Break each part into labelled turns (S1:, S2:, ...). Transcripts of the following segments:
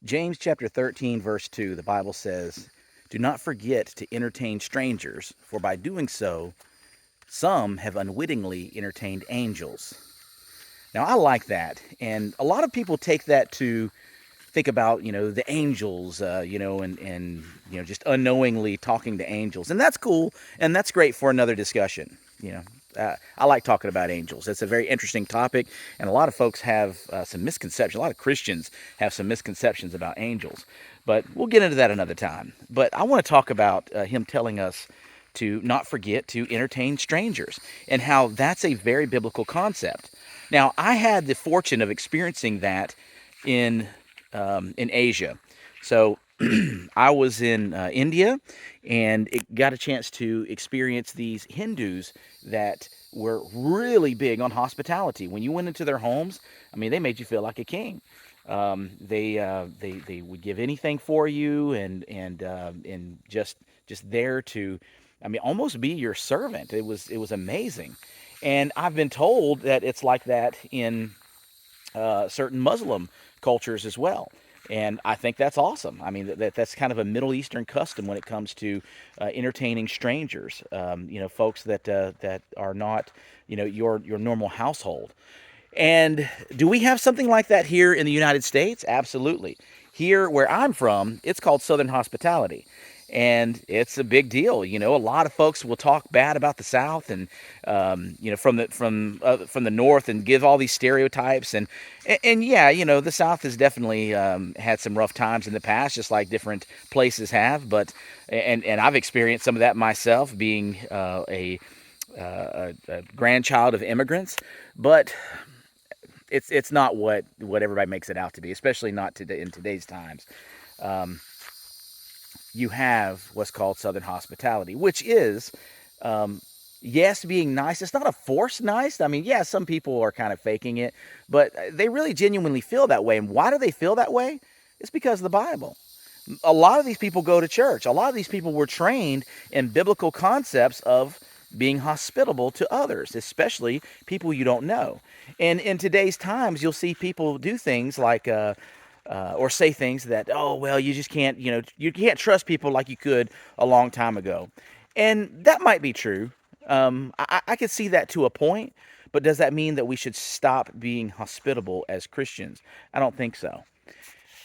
S1: James chapter 13, verse 2, the Bible says, "Do not forget to entertain strangers, for by doing so, some have unwittingly entertained angels." Now, I like that. And a lot of people take that to think about, the angels, just unknowingly talking to angels. And that's cool. And that's great for another discussion. I like talking about angels. It's a very interesting topic. And a lot of folks have some misconceptions. A lot of Christians have some misconceptions about angels. But we'll get into that another time. But I want to talk about him telling us to not forget to entertain strangers and how that's a very biblical concept. Now, I had the fortune of experiencing that in Asia. So I was in India, and it got a chance to experience these Hindus that were really big on hospitality. When you went into their homes, I mean, they made you feel like a king. They would give anything for you, and just there to, I mean, almost be your servant. It was amazing, and I've been told that it's like that in certain Muslim cultures as well. And I think that's awesome. I mean, that's kind of a Middle Eastern custom when it comes to entertaining strangers, folks that are not, your normal household. And do we have something like that here in the United States? Absolutely. Here, where I'm from, it's called Southern hospitality. And it's a big deal. A lot of folks will talk bad about the South, and from the North, and give all these stereotypes. And yeah, the South has definitely had some rough times in the past, just like different places have. But and I've experienced some of that myself, being a grandchild of immigrants. But it's not what everybody makes it out to be, especially not today in today's times. Um, you have what's called Southern hospitality, which is, yes, being nice. It's not a forced nice. I mean, yeah, some people are kind of faking it, but they really genuinely feel that way. And why do they feel that way? It's because of the Bible. A lot of these people go to church. A lot of these people were trained in biblical concepts of being hospitable to others, especially people you don't know. And in today's times, you'll see people do things like, or say things that, oh, well, you just can't, you can't trust people like you could a long time ago. And that might be true. I could see that to a point, but does that mean that we should stop being hospitable as Christians? I don't think so.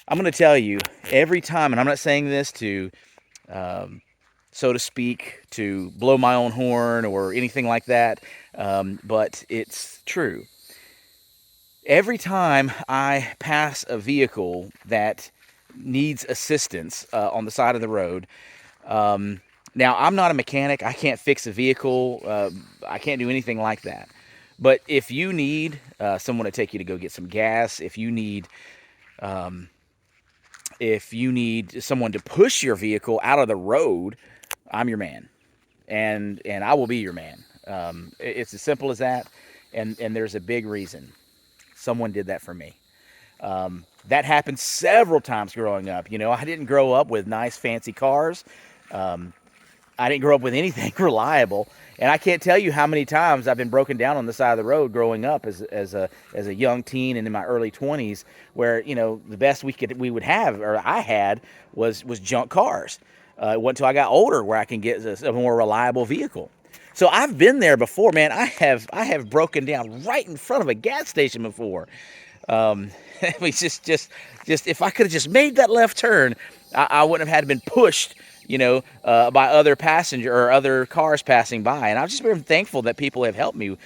S1: I'm going to tell you every time, and I'm not saying this to, um, so to speak, to blow my own horn or anything like that, but it's true. Every time I pass a vehicle that needs assistance on the side of the road, um, now I'm not a mechanic. I can't fix a vehicle. I can't do anything like that. But if you need someone to take you to go get some gas, um, if you need someone to push your vehicle out of the road, I'm your man, and I will be your man. It's as simple as that, and there's a big reason. Someone did that for me. That happened several times growing up. I didn't grow up with nice, fancy cars. Um, I didn't grow up with anything reliable, and I can't tell you how many times I've been broken down on the side of the road growing up as a young teen and in my early 20s, where the best we would have, or I had, was junk cars. It wasn't until I got older where I can get a more reliable vehicle. So I've been there before, man. I have broken down right in front of a gas station before. I mean, just if I could have just made that left turn, I wouldn't have had been pushed, by other passenger or other cars passing by. And I've just been thankful that people have helped me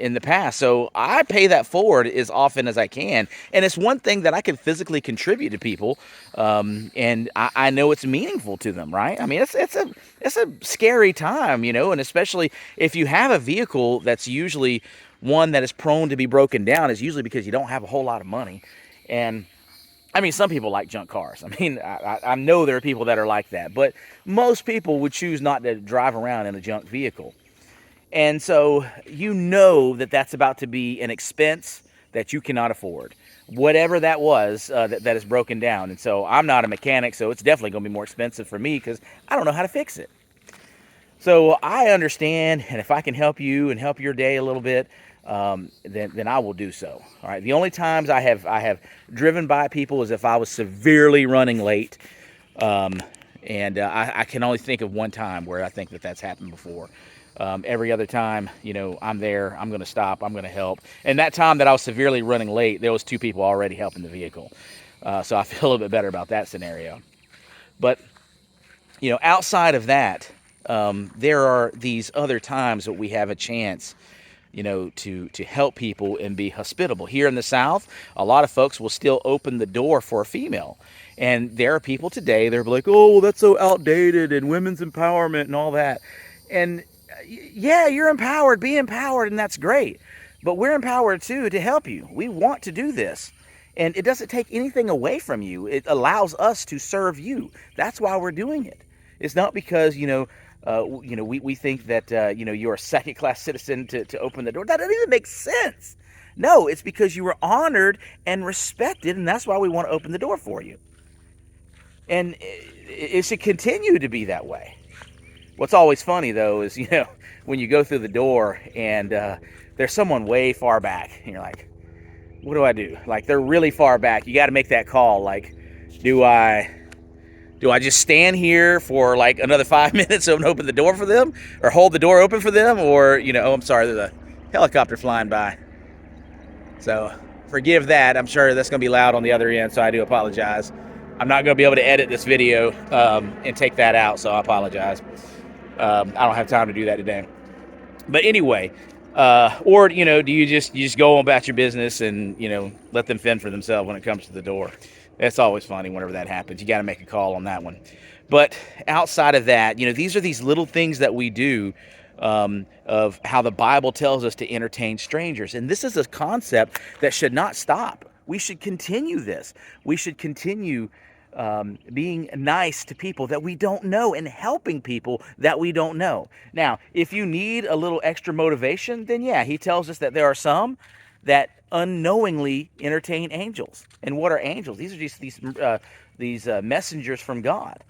S1: in the past. So I pay that forward as often as I can. And it's one thing that I can physically contribute to people, and I know it's meaningful to them, right? I mean, it's a scary time, and especially if you have a vehicle that's usually one that is prone to be broken down, is usually because you don't have a whole lot of money. And I mean, some people like junk cars. I mean, I know there are people that are like that, but most people would choose not to drive around in a junk vehicle. And so that that's about to be an expense that you cannot afford, whatever that was, that is broken down. And so I'm not a mechanic, so it's definitely going to be more expensive for me because I don't know how to fix it. So I understand, and if I can help you and help your day a little bit, then I will do so. All right. The only times I have driven by people is if I was severely running late, and I can only think of one time where I think that that's happened before. Every other time, I'm there, I'm going to stop, I'm going to help. And that time that I was severely running late, there was 2 people already helping the vehicle. So I feel a little bit better about that scenario. But, outside of that, there are these other times that we have a chance, to help people and be hospitable. Here in the South, a lot of folks will still open the door for a female. And there are people today, they're like, oh, well, that's so outdated and women's empowerment and all that. And yeah, you're empowered, be empowered, and that's great. But we're empowered too to help you. We want to do this. And it doesn't take anything away from you. It allows us to serve you. That's why we're doing it. It's not because, we think that, you're a second-class citizen to open the door. That doesn't even make sense. No, it's because you were honored and respected, and that's why we want to open the door for you. And it should continue to be that way. What's always funny, though, is, when you go through the door and there's someone way far back, and you're like, what do I do? Like, they're really far back. You got to make that call. Like, do I just stand here for like another 5 minutes and open the door for them, or hold the door open for them, or, oh, I'm sorry, there's a helicopter flying by. So forgive that. I'm sure that's going to be loud on the other end, so I do apologize. I'm not going to be able to edit this video and take that out, so I apologize. I don't have time to do that today. But anyway, or, do you just go about your business and, let them fend for themselves when it comes to the door? That's always funny whenever that happens. You got to make a call on that one. But outside of that, these are these little things that we do of how the Bible tells us to entertain strangers. And this is a concept that should not stop. We should continue this. We should continue being nice to people that we don't know and helping people that we don't know. Now, if you need a little extra motivation, then yeah, he tells us that there are some that unknowingly entertain angels. And what are angels? These are just these messengers from God.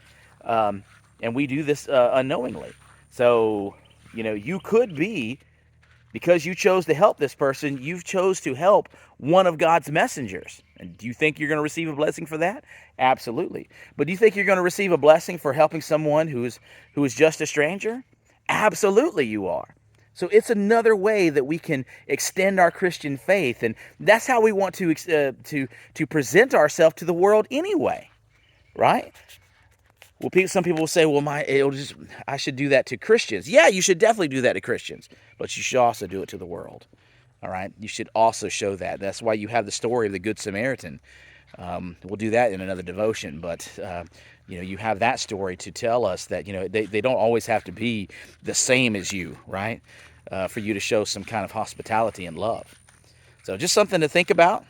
S1: And we do this unknowingly. So, you could be, because you chose to help this person, you've chose to help one of God's messengers. And do you think you're going to receive a blessing for that? Absolutely. But do you think you're going to receive a blessing for helping someone who is just a stranger? Absolutely you are. So it's another way that we can extend our Christian faith, and that's how we want to present ourselves to the world anyway, right? Well, some people will say, well, I should do that to Christians. Yeah, you should definitely do that to Christians, but you should also do it to the world. All right, you should also show that. That's why you have the story of the Good Samaritan. We'll do that in another devotion, but you have that story to tell us that they don't always have to be the same as you, right? For you to show some kind of hospitality and love. So just something to think about.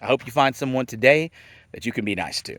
S1: I hope you find someone today that you can be nice to.